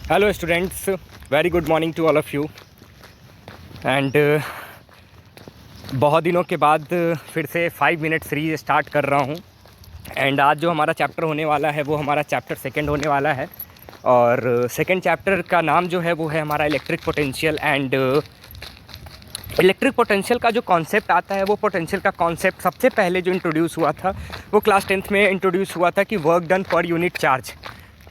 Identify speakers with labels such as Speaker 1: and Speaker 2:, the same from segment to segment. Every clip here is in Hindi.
Speaker 1: Hello students, very good morning to all of you. And बहुत दिनों के बाद फिर से 5 मिनट सीरीज स्टार्ट कर रहा हूँ। एंड आज जो हमारा चैप्टर होने वाला है वो हमारा चैप्टर सेकंड होने वाला है। और सेकंड चैप्टर का नाम जो है वो है हमारा electric potential. And electric potential का जो कॉन्सेप्ट आता है वो पोटेंशियल का कॉन्सेप्ट सबसे पहले जो इंट्रोड्यूस हुआ था वो क्लास 10th में इंट्रोड्यूस हुआ था कि work done per unit charge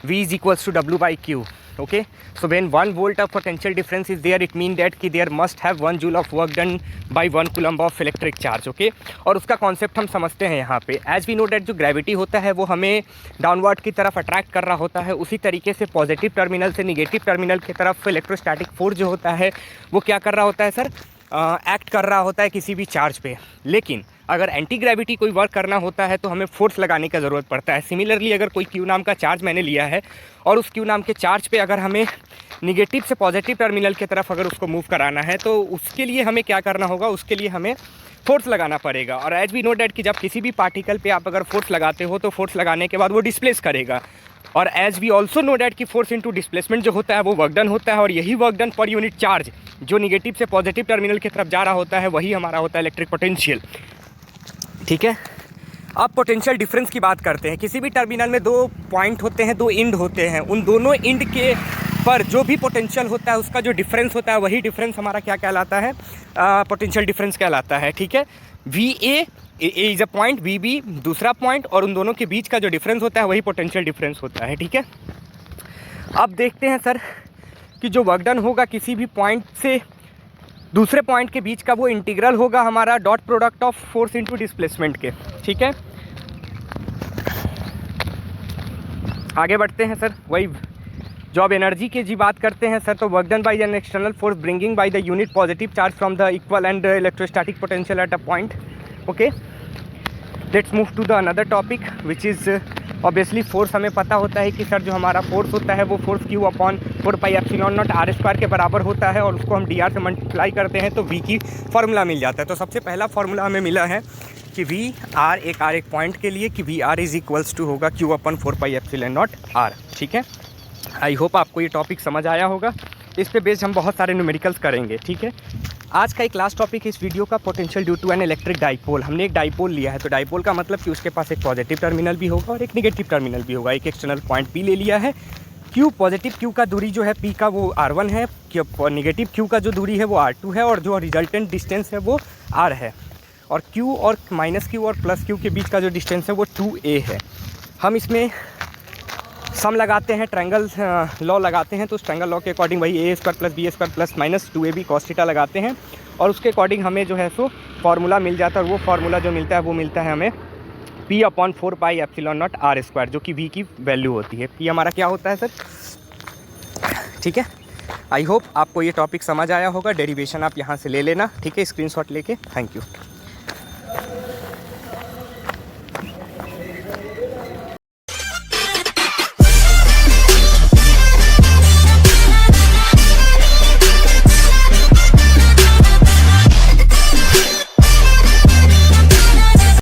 Speaker 1: V is equals to W by Q. Okay, so when 1 volt of potential difference is there, it means that कि there must have 1 joule of work done by 1 coulomb of electric charge. Okay, और उसका कॉन्सेप्ट हम समझते हैं यहाँ पे। एज वी नो डैट जो ग्रेविटी होता है वो हमें डाउनवर्ड की तरफ अट्रैक्ट कर रहा होता है, उसी तरीके से पॉजिटिव टर्मिनल से निगेटिव टर्मिनल की तरफ इलेक्ट्रोस्टैटिक फोर्स जो होता है वो क्या कर रहा होता है सर, एक्ट कर रहा होता है किसी भी चार्ज पे। लेकिन अगर एंटी ग्रेविटी कोई वर्क करना होता है तो हमें फोर्स लगाने का ज़रूरत पड़ता है। सिमिलरली अगर कोई क्यू नाम का चार्ज मैंने लिया है और उस क्यू नाम के चार्ज पे अगर हमें निगेटिव से पॉजिटिव टर्मिनल की तरफ अगर उसको मूव कराना है तो उसके लिए हमें क्या करना होगा, उसके लिए हमें फोर्स लगाना पड़ेगा। और एज वी नो डैट कि जब किसी भी पार्टिकल पे आप अगर फोर्स लगाते हो तो फोर्स लगाने के बाद वो डिस्प्लेस करेगा। और as we also know that कि फोर्स इंटू डिस्प्लेसमेंट जो होता है वो वर्क डन होता है, और यही work done per unit charge जो निगेटिव से पॉजिटिव टर्मिनल की तरफ जा रहा होता है वही हमारा होता है इलेक्ट्रिक पोटेंशियल। ठीक है, अब पोटेंशियल डिफरेंस की बात करते हैं। किसी भी टर्मिनल में 2 पॉइंट होते हैं, 2 इंड होते हैं। उन दोनों इंड के पर जो भी पोटेंशियल होता है उसका जो डिफरेंस होता है वही डिफरेंस हमारा क्या कहलाता है, पोटेंशियल डिफरेंस कहलाता है। ठीक है, V A is a point, V B दूसरा पॉइंट, और उन दोनों के बीच का जो डिफरेंस होता है वही पोटेंशियल डिफरेंस होता है। ठीक है, अब देखते हैं सर कि जो वर्क डन होगा किसी भी पॉइंट से दूसरे पॉइंट के बीच का वो इंटीग्रल होगा हमारा dot product of force into displacement के। ठीक है, आगे बढ़ते हैं सर। वही जॉब एनर्जी की जी बात करते हैं सर, तो work done by an external force bringing by the unit positive charge from the equal and electrostatic potential at a point. Okay, let's move to the another topic which is obviously force. हमें पता होता है कि सर जो हमारा फोर्स होता है वो force Q upon 4πε0 R square के बराबर होता है, और उसको हम dr से मल्टीप्लाई करते हैं तो V की फार्मूला मिल जाता है। तो सबसे पहला फार्मूला हमें मिला है कि VR एक पॉइंट के लिए कि VR इज इक्वल्स टू होगा Q अपॉन 4πε0 R। ठीक है, आई होप आपको ये टॉपिक समझ आया होगा। इस पे बेस्ड हम बहुत सारे न्यूमेरिकल्स करेंगे। ठीक है, आज का एक लास्ट टॉपिक है इस वीडियो का, potential due to an electric dipole. हमने एक डाइपोल लिया है, तो डाइपोल का मतलब कि उसके पास एक पॉजिटिव टर्मिनल भी होगा और एक निगेटिव टर्मिनल भी होगा। एक एक्सटर्नल पॉइंट P ले लिया है। Q पॉजिटिव Q का दूरी जो है P का वो R1 है, निगेटिव Q का जो दूरी है वो R2 है, और जो रिजल्टेंट डिस्टेंस है वो R है। और Q और -Q और +Q के बीच का जो डिस्टेंस है वो 2a है। हम इसमें सम लगाते हैं, ट्रायंगल लॉ लगाते हैं, तो उस ट्रायंगल लॉ के अकॉर्डिंग वही a² + b² + -2ab cos theta लगाते हैं, और उसके अकॉर्डिंग हमें जो है सो फार्मूला मिल जाता है। और वो फार्मूला जो मिलता है वो मिलता है हमें P अपॉन 4πε0 R², जो कि V की वैल्यू होती है। P हमारा क्या होता है सर। ठीक है, आई होप आपको ये टॉपिक समझ आया होगा। डेरिवेशन आप यहाँ से ले लेना। ठीक है, स्क्रीनशॉट लेके। Thank you.